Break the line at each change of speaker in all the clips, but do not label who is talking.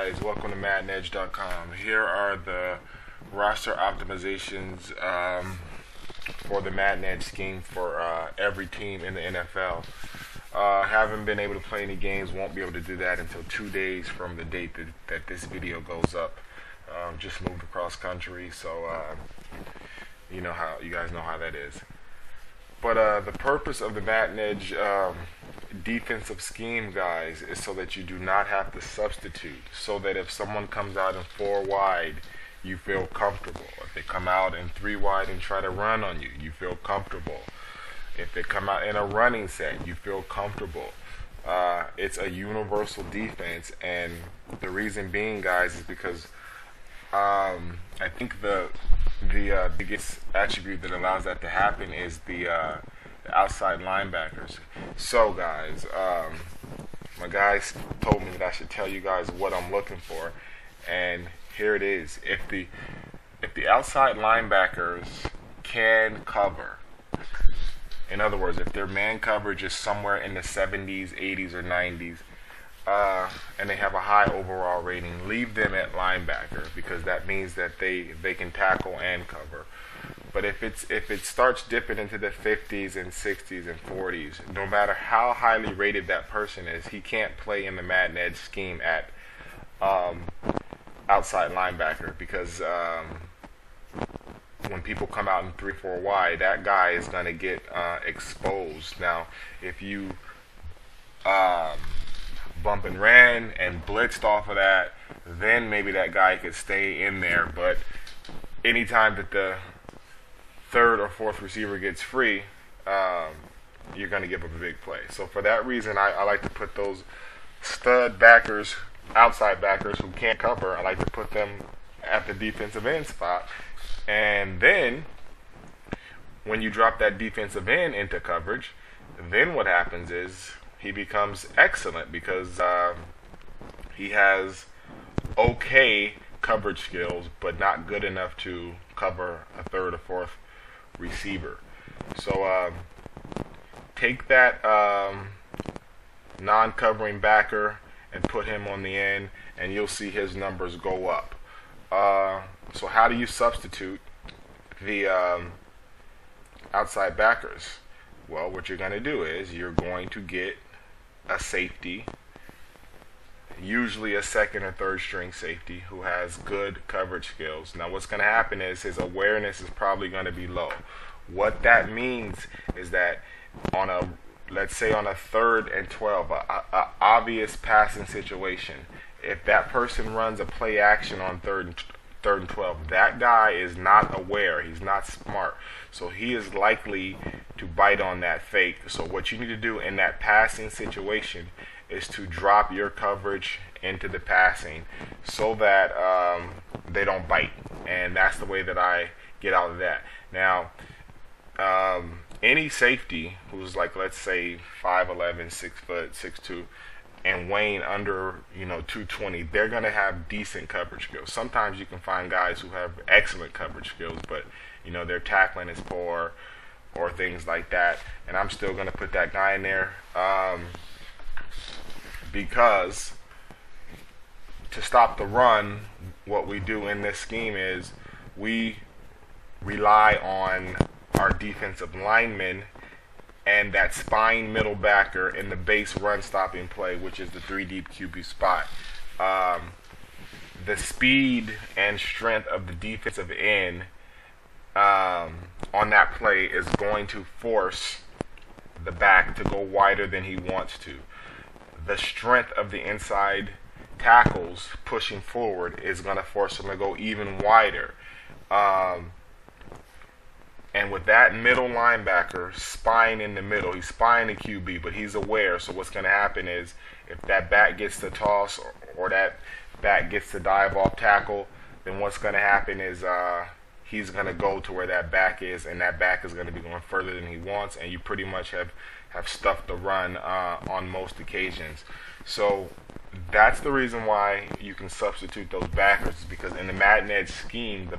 guys? Welcome to MaddenEdge.com. Here are the roster optimizations for the Madden Edge scheme for every team in the NFL. Haven't been able to play any games, won't be able to do that until 2 days from the date that this video goes up. Just moved across country, so you guys know how that is. But the purpose of the Madden Edge defensive scheme, guys, is so that you do not have to substitute. So that if someone comes out in 4 wide, you feel comfortable. If they come out in 3 wide and try to run on you, you feel comfortable. If they come out in a running set, you feel comfortable. It's a universal defense, and the reason being, guys, is because I think the biggest attribute that allows that to happen is the outside linebackers. So, guys, my guys told me that I should tell you guys what I'm looking for, and here it is. If the outside linebackers can cover, in other words, if their man coverage is somewhere in the 70s, 80s, or 90s, and they have a high overall rating, leave them at linebacker, because that means that they can tackle and cover. But if it starts dipping into the 50s and 60s and 40s, no matter how highly rated that person is, he can't play in the Madden Edge scheme at outside linebacker, because when people come out in 3-4 wide, that guy is going to get exposed. Now, if you bump and ran and blitzed off of that, then maybe that guy could stay in there. But anytime that the 3rd or 4th receiver gets free, you're going to give up a big play. So for that reason, I like to put those stud backers, outside backers who can't cover, I like to put them at the defensive end spot. And then when you drop that defensive end into coverage, then what happens is he becomes excellent, because he has okay coverage skills, but not good enough to cover a 3rd or 4th receiver. So take that non-covering backer and put him on the end, and you'll see his numbers go up. So how do you substitute the outside backers? Well, what you're going to do is you're going to get a safety, usually a 2nd or 3rd string safety who has good coverage skills. Now what's going to happen is his awareness is probably going to be low. What that means is that let's say on a 3rd and 12, a obvious passing situation, if that person runs a play action on 3rd and 12, that guy is not aware, he's not smart, so he is likely to bite on that fake. So what you need to do in that passing situation is to drop your coverage into the passing so that they don't bite, and that's the way that I get out of that. Now any safety who's like, let's say 5'11", 6 foot, 6'2", and weighing under 220, they're going to have decent coverage skills. Sometimes you can find guys who have excellent coverage skills, but their tackling is poor or things like that, and I'm still going to put that guy in there because to stop the run, what we do in this scheme is we rely on our defensive linemen and that spine middle backer in the base run stopping play, which is the 3 deep QB spot. The speed and strength of the defensive end on that play is going to force the back to go wider than he wants to. The strength of the inside tackles pushing forward is going to force him to go even wider. And with that middle linebacker spying in the middle, he's spying the QB, but he's aware. So what's going to happen is if that back gets the toss or that back gets the dive off tackle, then what's going to happen is he's going to go to where that back is, and that back is going to be going further than he wants, and you pretty much have stuffed the run on most occasions. So that's the reason why you can substitute those backers, because in the Madden Edge scheme,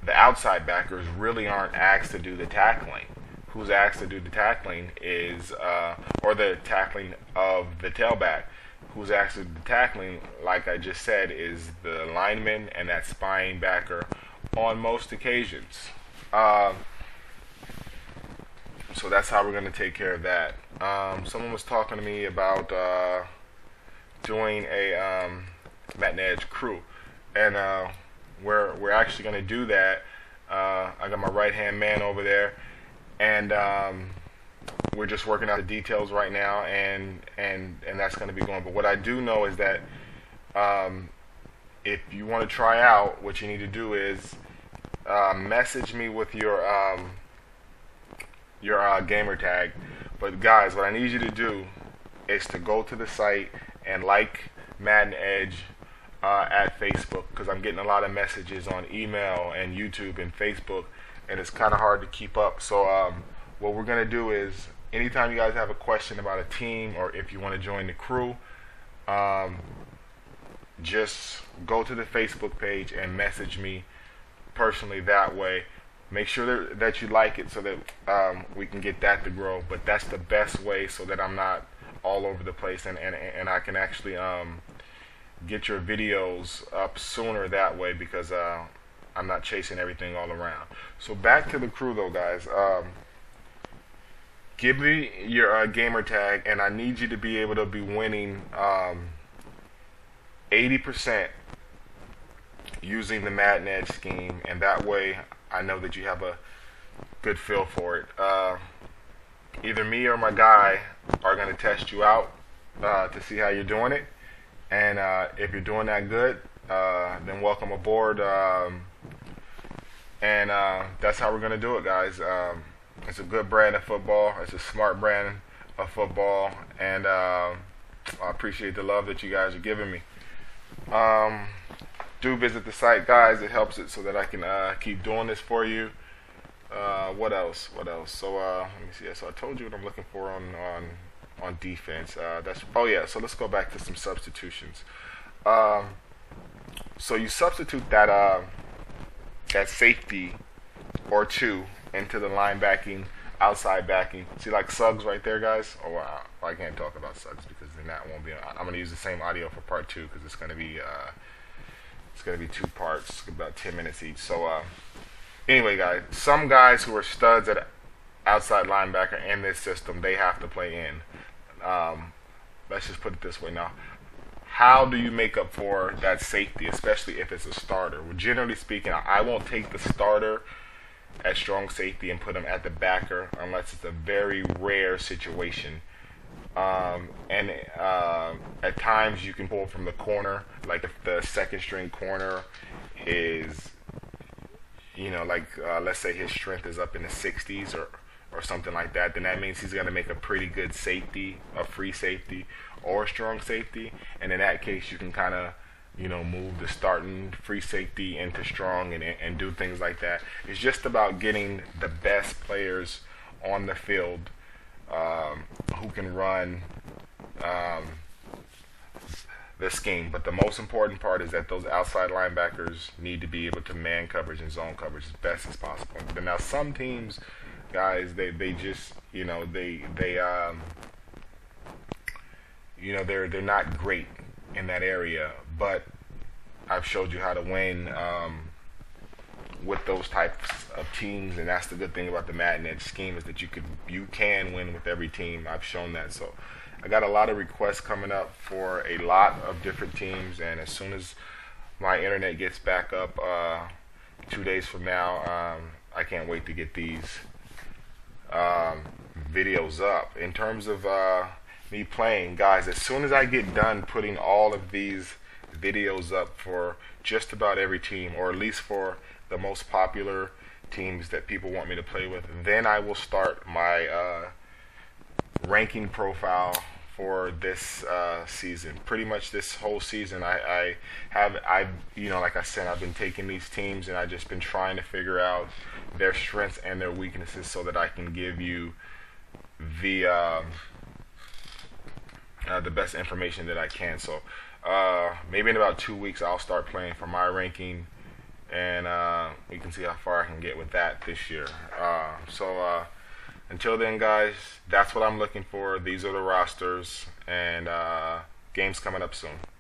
the outside backers really aren't asked to do the tackling. Who's asked to do the tackling is, or the tackling of the tailback, who's actually tackling, like I just said, is the lineman and that spine backer on most occasions. So that's how we're going to take care of that. Someone was talking to me about doing a Madden Edge crew, and we're actually going to do that. I got my right hand man over there, and we're just working out the details right now, and that's going to be going. But what I do know is that if you want to try out, what you need to do is message me with your gamer tag. But guys, what I need you to do is to go to the site and like Madden Edge at Facebook, because I'm getting a lot of messages on email and YouTube and Facebook, and it's kind of hard to keep up. So what we're going to do is, anytime you guys have a question about a team, or if you want to join the crew, just go to the Facebook page and message me personally that way. Make sure that you like it so that we can get that to grow. But that's the best way, so that I'm not all over the place, and I can actually get your videos up sooner that way, because I'm not chasing everything all around. So back to the crew though, guys. Give me your gamer tag, and I need you to be able to be winning 80% using the Madden Edge scheme, and that way I know that you have a good feel for it. Either me or my guy are going to test you out to see how you're doing it, and if you're doing that good, then welcome aboard, and that's how we're going to do it, guys. It's a good brand of football. It's a smart brand of football, and I appreciate the love that you guys are giving me. Do visit the site, guys. It helps it so that I can keep doing this for you. What else? So let me see. So I told you what I'm looking for on defense. Oh yeah. So let's go back to some substitutions. So you substitute that safety or two into the linebacking, outside backing. See, like Suggs right there, guys. Oh wow. Well, I can't talk about Suggs because then that won't be. I'm going to use the same audio for part 2, because it's going to be 2 parts, about 10 minutes each. So anyway, guys, some guys who are studs at outside linebacker in this system, they have to play in. Let's just put it this way now. How do you make up for that safety, especially if it's a starter? Well, generally speaking, I won't take the starter at strong safety and put him at the backer unless it's a very rare situation. And at times you can pull from the corner, like if the second string corner is, let's say his strength is up in the 60s or something like that, then that means he's going to make a pretty good safety, a free safety or a strong safety. And in that case, you can kind of move the starting free safety into strong and do things like that. It's just about getting the best players on the field who can run the scheme. But the most important part is that those outside linebackers need to be able to man coverage and zone coverage as best as possible. But now some teams, guys, they just they're not great in that area, but I've showed you how to win with those types of teams, and that's the good thing about the Madden Edge scheme, is that you can win with every team. I've shown that. So I got a lot of requests coming up for a lot of different teams, and as soon as my internet gets back up 2 days from now, I can't wait to get these videos up. In terms of me playing, guys, as soon as I get done putting all of these videos up for just about every team, or at least for the most popular teams that people want me to play with, then I will start my ranking profile for this season. Pretty much this whole season, I like I said, I've been taking these teams and I've just been trying to figure out their strengths and their weaknesses so that I can give you the best information that I can. So maybe in about 2 weeks I'll start playing for my ranking, and we can see how far I can get with that this year. So until then, guys, that's what I'm looking for. These are the rosters, and games coming up soon.